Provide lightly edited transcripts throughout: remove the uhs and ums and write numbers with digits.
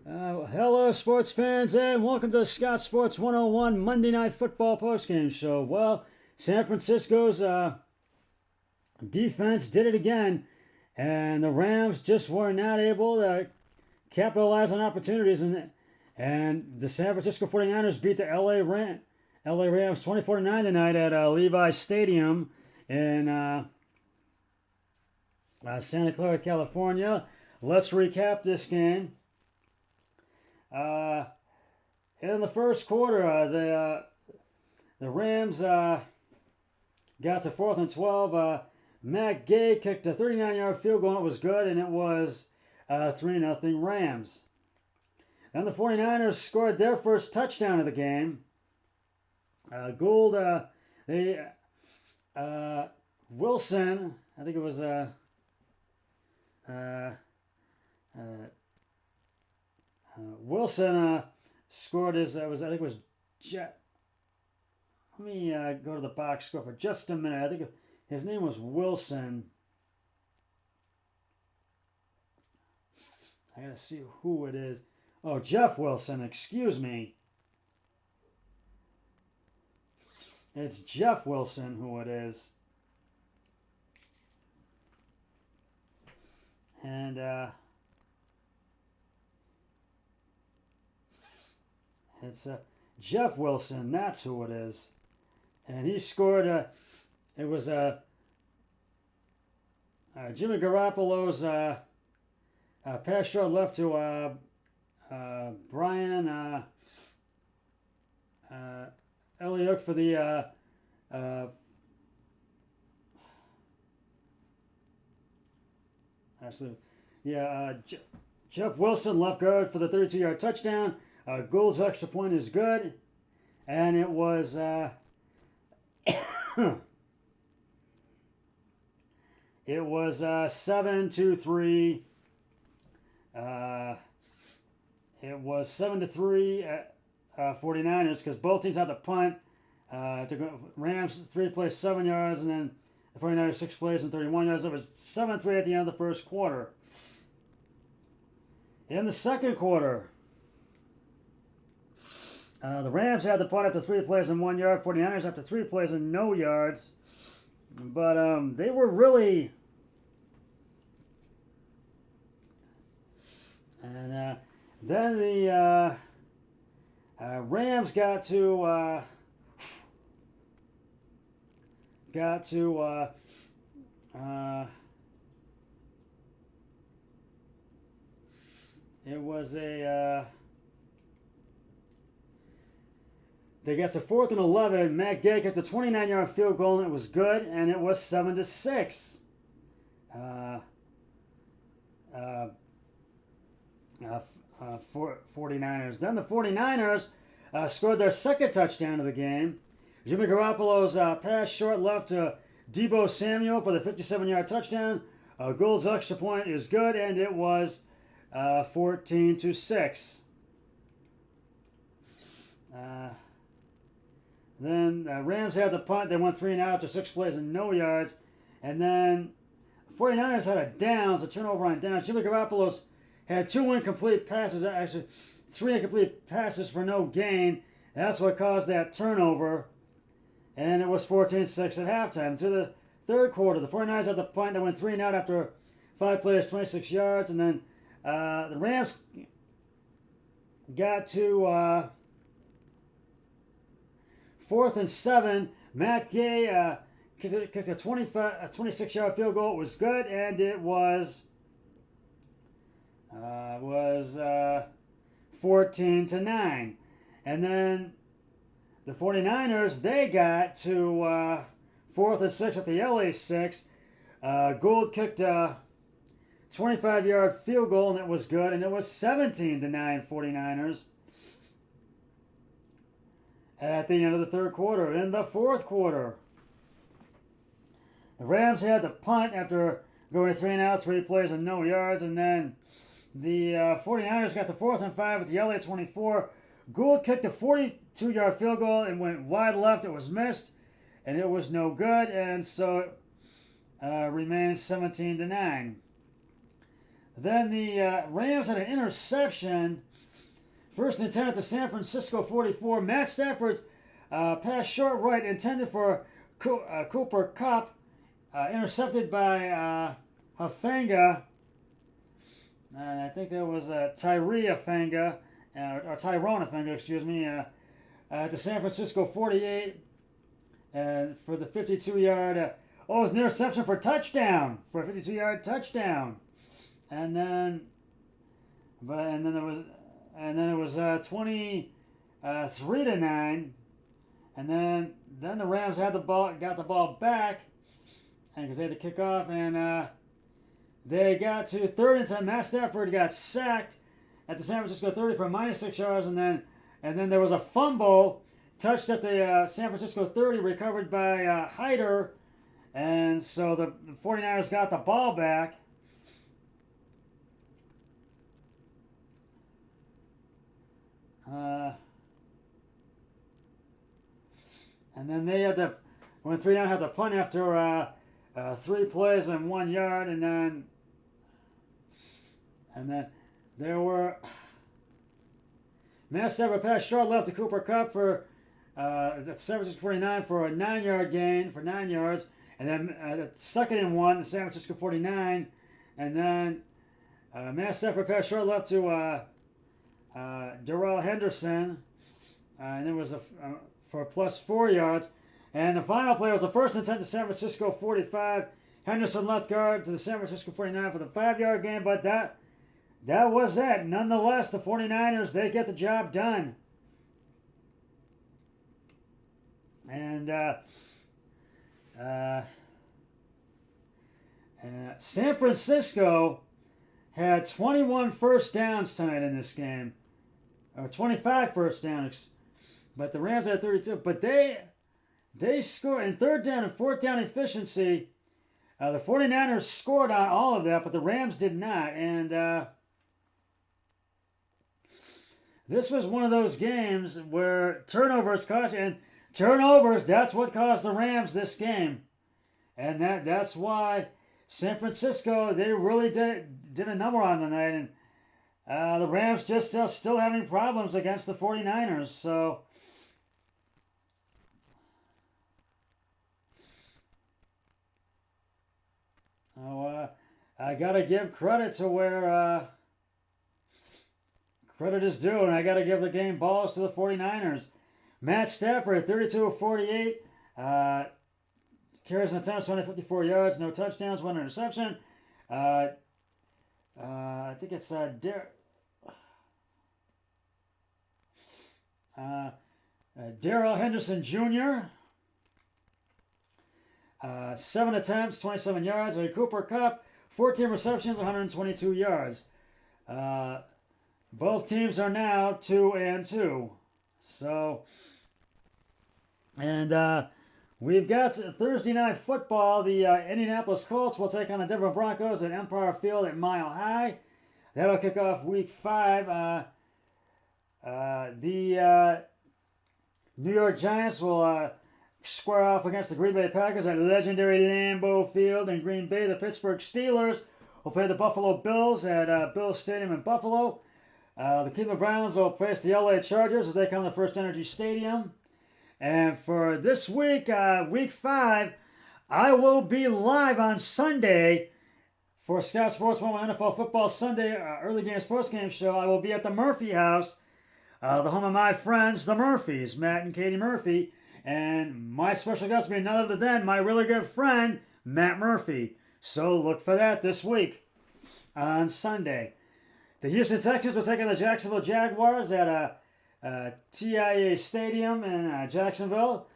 Hello, sports fans, and welcome to the Scott Sports 101 Monday Night Football postgame show. Well, San Francisco's defense did it again, and the Rams just were not able to capitalize on opportunities. And the San Francisco 49ers beat the LA Rams 24-9 tonight at Levi Stadium in Santa Clara, California. Let's recap this game. In the first quarter, the Rams got to 4th and 12. Matt Gay kicked a 39-yard field goal, and it was good, and it was 3-0 Rams. Then the 49ers scored their first touchdown of the game. Gould, Wilson, I think it was Wilson scored his. I think it was Jet. Let me go to the box score for just a minute. I think his name was Wilson. I gotta see who it is. Oh, Jeff Wilson. Excuse me. It's Jeff Wilson who it is. And it's Jeff Wilson. That's who it is. And he scored. It was Jimmy Garoppolo's pass short left to Brian Elliott for the actually, yeah, Jeff Wilson left guard for the 32-yard touchdown. Gould's extra point is good, and it was it was 7-3. It was 7-3 49ers because both teams had to punt. Rams 3 plays 7 yards, and then the 49ers 6 plays and 31 yards. It was 7-3 at the end of the first quarter. In the second quarter, the Rams had the punt after 3 plays and 1 yard. 49ers after 3 plays and no yards. But they were really... And then the Rams got to... it was a... They got to 4th and 11. Matt Gay kicked a 29-yard field goal, and it was good, and it was 7-6. 49ers. Then the 49ers scored their second touchdown of the game. Jimmy Garoppolo's pass short left to Deebo Samuel for the 57-yard touchdown. Gould's extra point is good, and it was 14-6. Then Rams had the punt. They went 3 and out after 6 plays and no yards. And then 49ers had a downs, a turnover on downs. Jimmy Garoppolo's had 2 incomplete passes, actually 3 incomplete passes for no gain. That's what caused that turnover. And it was 14-6 at halftime. To the third quarter, the 49ers had the punt. They went 3 and out after 5 plays, 26 yards. And then the Rams got to 4th and 7. Matt Gay kicked a 26-yard field goal. It was good, and it was 14-9. And then the 49ers, they got to 4th and 6 at the LA 6. Gould kicked a 25-yard field goal, and it was good, and it was 17-9 49ers. At the end of the third quarter. In the fourth quarter, the Rams had the punt after going 3 and out, 3 plays and no yards, and then the 49ers got to 4th and 5 at the LA 24. Gould kicked a 42-yard field goal and went wide left. It was missed, and it was no good, and so it remains 17-9. Then the Rams had an interception First and 10 at the San Francisco 44. Matt Stafford's pass short right intended for Cooper Kupp, intercepted by Hufanga. And I think that was Tyree Hufanga, or Tyrone Hufanga, excuse me, at the San Francisco 48. And for the 52-yard, it was an interception for touchdown, for a 52-yard touchdown. And then it was 23-9, and then the Rams got the ball back, and because they had to kick off, and they got to 3rd and 10. Matt Stafford got sacked at the San Francisco 30 for -6 yards, and then there was a fumble touched at the San Francisco 30, recovered by Hyder, and so the 49ers got the ball back. And then they had to, when 3 down, had to punt after 3 plays and 1 yard, and then there were Matt Stafford pass short left to Cooper Kupp for that's 7-49 for a 9-yard gain for 9 yards, and then 2nd and 1 to San Francisco 49, and then Matt Stafford pass short left to Darrell Henderson, and it was for +4 yards. And the final play was the 1st and 10 to San Francisco 45. Henderson left guard to the San Francisco 49 for the 5-yard gain, but that was it. Nonetheless, the 49ers, they get the job done. And San Francisco had 21 first downs tonight in this game, or 25 first downs, but the Rams had 32. But they scored in 3rd down and 4th down efficiency. The 49ers scored on all of that, but the Rams did not. And this was one of those games where turnovers cost you, and turnovers, that's what caused the Rams this game. And that's why San Francisco, they really did a number on tonight. And the Rams just still having problems against the 49ers. So I got to give credit to where credit is due, and I got to give the game balls to the 49ers. Matt Stafford, 32 of 48, carries an attempt, 254 yards, no touchdowns, 1 interception. I think it's Darrell Henderson Jr., 7 attempts, 27 yards. Cooper Kupp, 14 receptions, 122 yards. Both teams are now 2-2. So, and we've got Thursday Night Football. The Indianapolis Colts will take on the Denver Broncos at Empire Field at Mile High. That'll kick off Week 5. The New York Giants will square off against the Green Bay Packers at legendary Lambeau Field in Green Bay. The Pittsburgh Steelers will play the Buffalo Bills at Bills Stadium in Buffalo. The Cleveland Browns will face the LA Chargers as they come to First Energy Stadium. And for this week, Week 5, I will be live on Sunday for Scott Sports Moment NFL Football Sunday Early Game Sports Game Show. I will be at the Murphy House, the home of my friends, the Murphys, Matt and Katie Murphy. And my special guest will be none other than my really good friend, Matt Murphy. So look for that this week on Sunday. The Houston Texans will take on the Jacksonville Jaguars at TIAA Stadium in Jacksonville.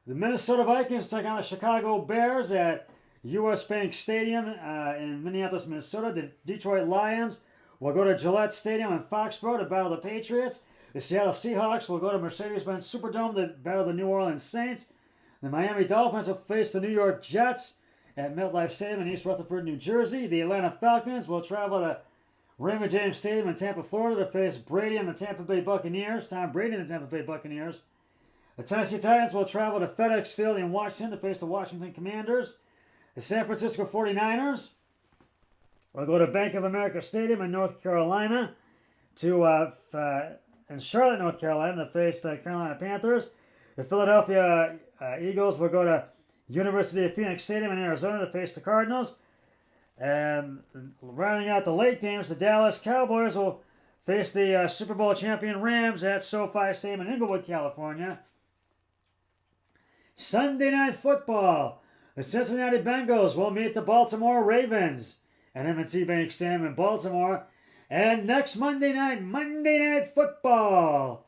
The Minnesota Vikings take on the Chicago Bears at US Bank Stadium in Minneapolis, Minnesota. The Detroit Lions will go to Gillette Stadium in Foxborough to battle the Patriots. The Seattle Seahawks will go to Mercedes-Benz Superdome to battle the New Orleans Saints. The Miami Dolphins will face the New York Jets at MetLife Stadium in East Rutherford, New Jersey. The Atlanta Falcons will travel to Raymond James Stadium in Tampa, Florida to face Brady and the Tampa Bay Buccaneers. Tom Brady and the Tampa Bay Buccaneers. The Tennessee Titans will travel to FedEx Field in Washington to face the Washington Commanders. The San Francisco 49ers will go to Bank of America Stadium in North Carolina to in Charlotte, North Carolina, to face the Carolina Panthers. The Philadelphia Eagles will go to University of Phoenix Stadium in Arizona to face the Cardinals. And rounding out the late games, the Dallas Cowboys will face the Super Bowl champion Rams at SoFi Stadium in Inglewood, California. Sunday Night Football. The Cincinnati Bengals will meet the Baltimore Ravens at M&T Bank Stadium in Baltimore. And next Monday Night Football.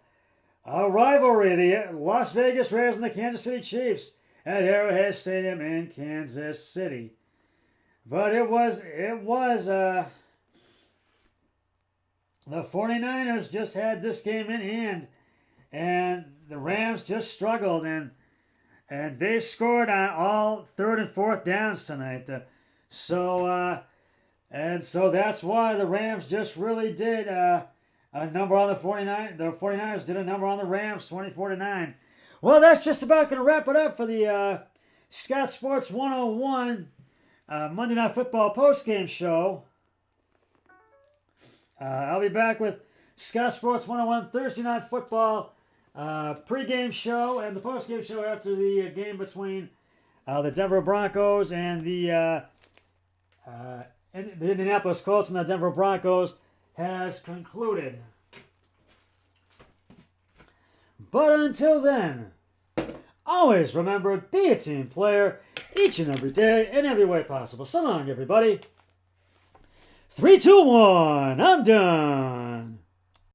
A rivalry, the Las Vegas Raiders and the Kansas City Chiefs at Arrowhead Stadium in Kansas City. But the 49ers just had this game in hand, and the Rams just struggled, and they scored on all third and fourth downs tonight. So that's why the Rams just really did a number on the 49ers. The 49ers did a number on the Rams, 24-9. Well, that's just about going to wrap it up for the Scott Sports 101 Monday Night Football postgame show. I'll be back with Scott Sports 101 Thursday Night Football pregame show and the postgame show after the game between the Denver Broncos and the Indianapolis Colts and the Denver Broncos has concluded. But until then, always remember, be a team player each and every day in every way possible. So long, everybody. 3, 2, 1, I'm done.